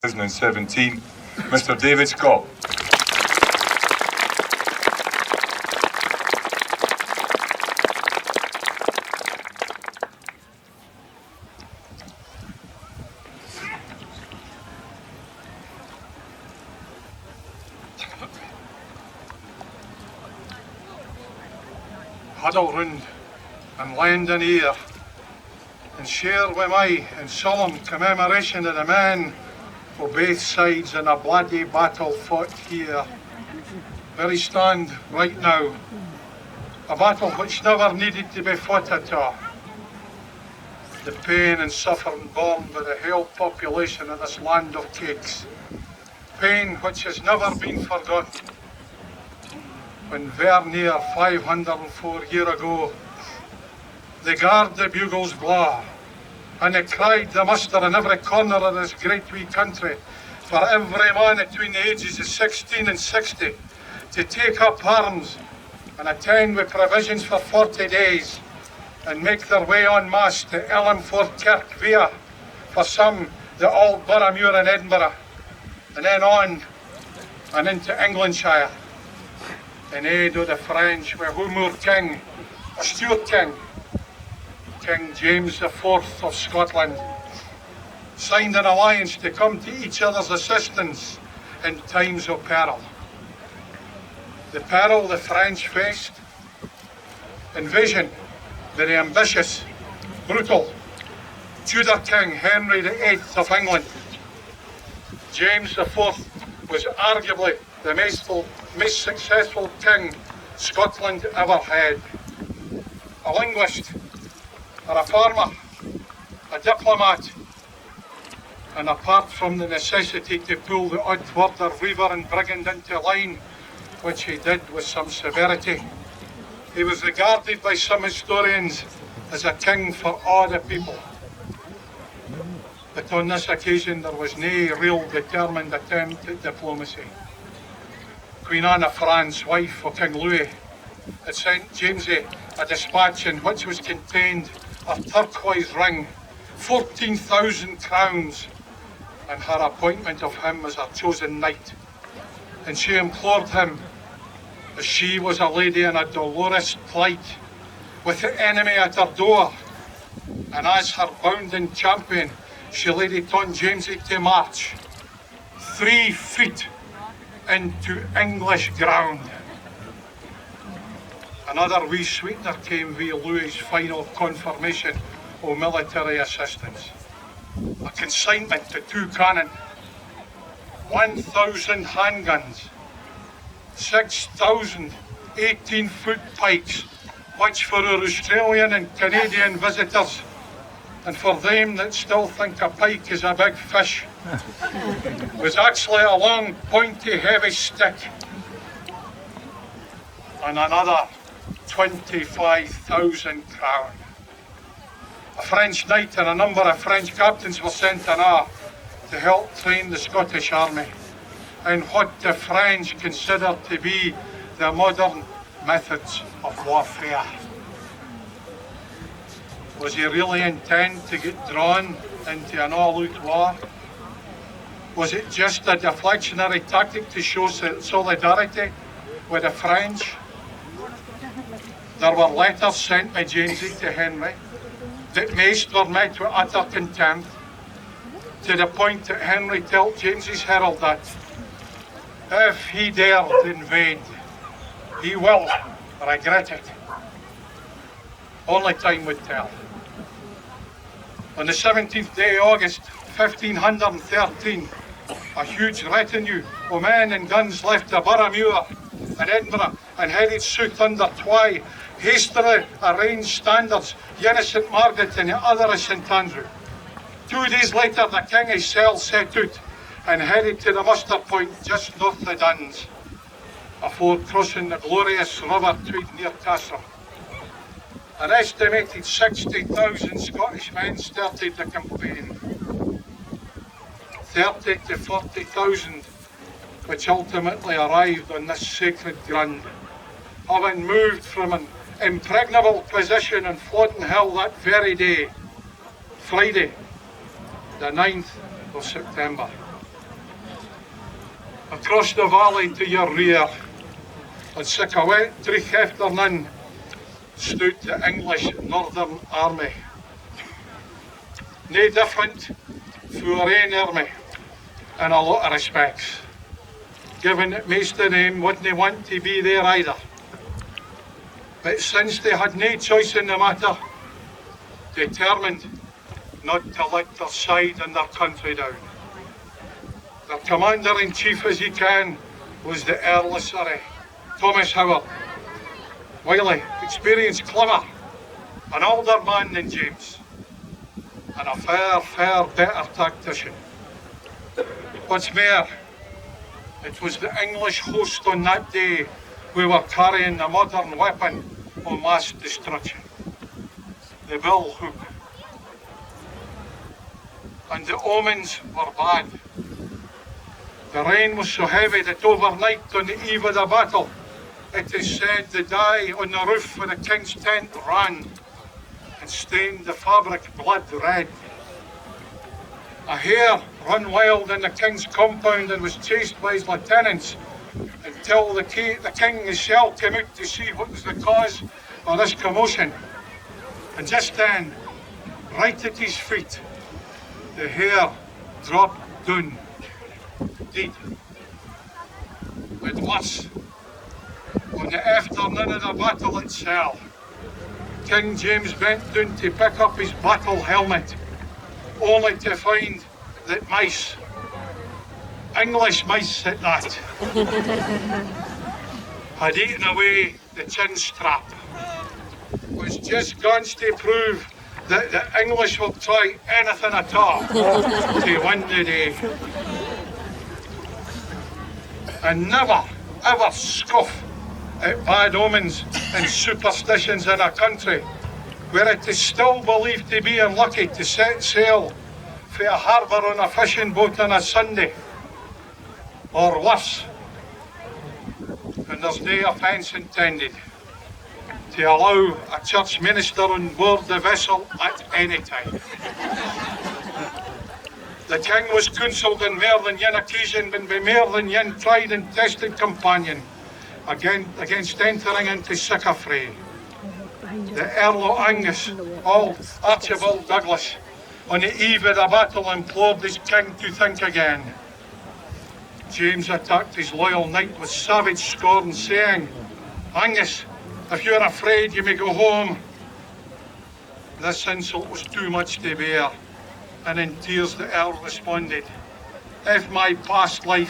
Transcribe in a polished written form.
2017, Mr. David Scott. Huddle round and lend an ear and share with me in solemn commemoration of the men for both sides in a bloody battle fought here, where he stand right now, a battle which never needed to be fought at all. The pain and suffering borne by the whole population of this land of cakes, pain which has never been forgotten. When very near 504 years ago, they guard the bugles blaw, and they cried the muster in every corner of this great wee country for every man between the ages of 16 and 60 to take up arms and attend with provisions for 40 days and make their way en masse to Elmford Kirk via, for some, the old Boroughmuir in Edinburgh, and then on and into Englandshire in aid of the French with whom our king, a Stuart king, King James IV of Scotland, signed an alliance to come to each other's assistance in times of peril. The peril the French faced, invasion by the ambitious, brutal Tudor King Henry VIII of England. James IV was arguably the most successful king Scotland ever had. A linguist, a farmer, a diplomat, and apart from the necessity to pull the odd word or weaver and brigand into line, which he did with some severity, he was regarded by some historians as a king for all the people. But on this occasion there was no real determined attempt at diplomacy. Queen Anne of France, wife of King Louis, had sent Jamesy a dispatch in which was contained a turquoise ring, 14,000 crowns, and her appointment of him as her chosen knight. And she implored him, as she was a lady in a dolorous plight, with the enemy at her door, and as her bounden champion, she laid it on Jamesy to march 3 feet into English ground. Another wee sweetener came via Louis's final confirmation of military assistance. A consignment to 2 cannon, 1,000 handguns, 6,000 18-foot pikes, which for our Australian and Canadian visitors, and for them that still think a pike is a big fish, was actually a long, pointy, heavy stick. And another 25,000 crown. A French knight and a number of French captains were sent on to help train the Scottish army in what the French considered to be the modern methods of warfare. Was he really intent to get drawn into an all-out war? Was it just a deflectionary tactic to show solidarity with the French? There were letters sent by Jamesy to Henry that most were met with utter contempt, to the point that Henry told Jamesy's herald that if he dared invade, he will regret it. Only time would tell. On the 17th day of August 1513, a huge retinue of men and guns left the Boroughmuir in Edinburgh and headed south under Twy, hastily arranged standards, one of St Margaret and the other of St Andrew. 2 days later, the King himself set out and headed to the muster point just north of Duns, before crossing the glorious River Tweed near Castle. An estimated 60,000 Scottish men started the campaign. 30 to 40,000 which ultimately arrived on this sacred ground, having moved from an impregnable position on Flodden Hill that very day, Friday, the 9th of September. Across the valley to your rear, on sic a wet dreich afternoon, stood the English Northern Army. No different from our own army in a lot of respects, given that most of them wouldn't want to be there either. But since they had no choice in the matter, determined not to let their side and their country down. Their commander-in-chief, as he can, was the Earl of Surrey, Thomas Howard, wily, experienced, clever, an older man than James, and a far better tactician. What's more, it was the English host on that day who were carrying the modern weapon of mass destruction, the bill hook. And the omens were bad. The rain was so heavy that overnight on the eve of the battle, it is said the dye on the roof of the king's tent ran and stained the fabric blood red. A hare ran wild in the king's compound and was chased by his lieutenants until the king himself came out to see what was the cause of this commotion. And just then, right at his feet, the hare dropped down, dead. But worse, on the afternoon of the battle itself, King James bent down to pick up his battle helmet, only to find that mice, English mice at that, had eaten away the chin strap, which just goes to prove that the English will try anything at all to win the day. And never, ever scoff at bad omens and superstitions in a country where it is still believed to be unlucky to set sail for a harbour on a fishing boat on a Sunday, or worse, and there's no offence intended, to allow a church minister on board the vessel at any time. The king was counselled on more than one occasion and by more than one tried and tested companion against entering into sic a fray. The Earl of Angus, old Archibald Douglas, on the eve of the battle implored his king to think again. James attacked his loyal knight with savage scorn, saying, "Angus, if you're afraid, you may go home." This insult was too much to bear, and in tears the Earl responded, "If my past life